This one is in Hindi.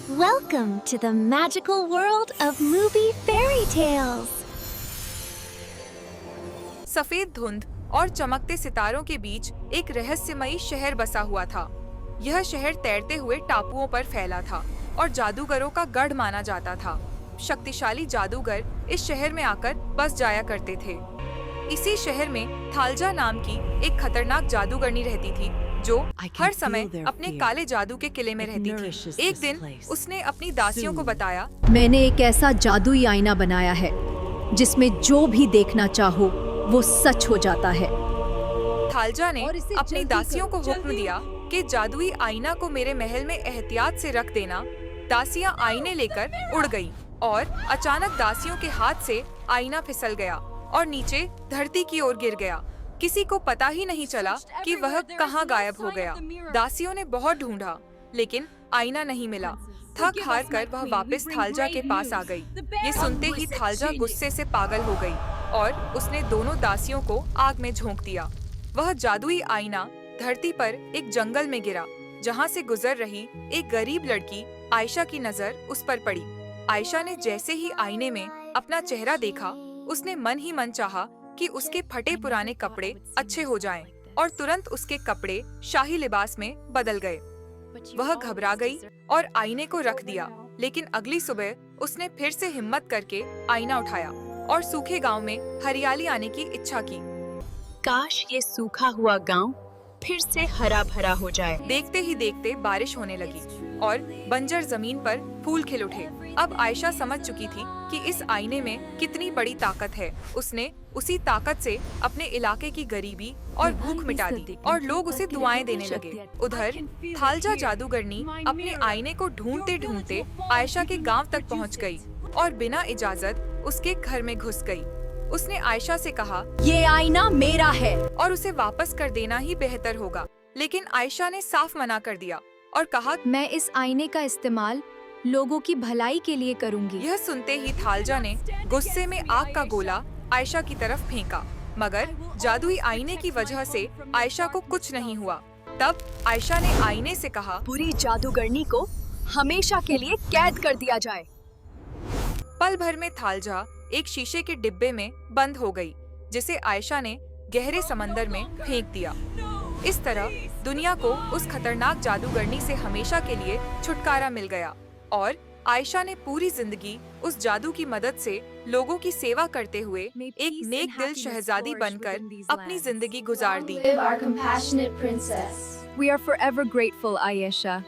Welcome to the magical world of movie fairy tales. सफेद धुंध और चमकते सितारों के बीच एक रहस्यमयी शहर बसा हुआ था। यह शहर तैरते हुए टापुओं पर फैला था और जादूगरों का गढ़ माना जाता था। शक्तिशाली जादूगर इस शहर में आकर बस जाया करते थे। इसी शहर में थालजा नाम की एक खतरनाक जादूगरनी रहती थी, जो हर समय अपने काले जादू के किले में रहती थी। एक दिन उसने अपनी दासियों को बताया, मैंने एक ऐसा जादुई आईना बनाया है जिसमें जो भी देखना चाहो वो सच हो जाता है। थालजा ने अपनी दासियों को हुक्म दिया कि जादुई आईना को मेरे महल में एहतियात से रख देना। दासियां आईने लेकर उड़ गईं और अचानक दासियों के हाथ से आईना फिसल गया और नीचे धरती की ओर गिर गया। किसी को पता ही नहीं चला कि वह कहां गायब हो गया। दासियों ने बहुत ढूंढा, लेकिन आईना नहीं मिला। थक हार कर वह वापस थालजा के पास आ गई। ये सुनते ही थालजा गुस्से से पागल हो गई और उसने दोनों दासियों को आग में झोंक दिया। वह जादुई आईना धरती पर एक जंगल में गिरा, जहां से गुजर रही एक गरीब लड़की आयशा की नजर उस पर पड़ी। आयशा ने जैसे ही आईने में अपना चेहरा देखा, उसने मन ही मन चाहा कि उसके फटे पुराने कपड़े अच्छे हो जाएं, और तुरंत उसके कपड़े शाही लिबास में बदल गए। वह घबरा गई और आईने को रख दिया, लेकिन अगली सुबह उसने फिर से हिम्मत करके आईना उठाया और सूखे गांव में हरियाली आने की इच्छा की। काश ये सूखा हुआ गांव फिर से हरा भरा हो जाए। देखते ही देखते बारिश होने लगी और बंजर जमीन पर फूल खिल उठे। अब आयशा समझ चुकी थी कि इस आईने में कितनी बड़ी ताकत है। उसने उसी ताकत से अपने इलाके की गरीबी और भूख मिटा दी और लोग उसे दुआएं देने लगे। उधर थालजा जादूगरनी अपने आईने को ढूंढते ढूंढते आयशा के गांव तक पहुंच गई और बिना इजाजत उसके घर में घुस गई। उसने आयशा से कहा, ये आईना मेरा है और उसे वापस कर देना ही बेहतर होगा। लेकिन आयशा ने साफ मना कर दिया और कहा, मैं इस आईने का इस्तेमाल लोगों की भलाई के लिए करूंगी। यह सुनते ही थालजा ने गुस्से में आग का गोला आयशा की तरफ फेंका, मगर जादुई आईने की वजह से आयशा को कुछ नहीं हुआ। तब आयशा ने आईने से कहा, बुरी जादूगरनी को हमेशा के लिए कैद कर दिया जाए। पल भर में थालजा एक शीशे के डिब्बे में बंद हो गई, जिसे आयशा ने गहरे समंदर में फेंक दिया। इस तरह दुनिया को उस खतरनाक जादूगरनी से हमेशा के लिए छुटकारा मिल गया और आयशा ने पूरी जिंदगी उस जादू की मदद से लोगों की सेवा करते हुए एक नेक दिल शहजादी बनकर अपनी जिंदगी गुजार दी। We are forever grateful, Ayesha.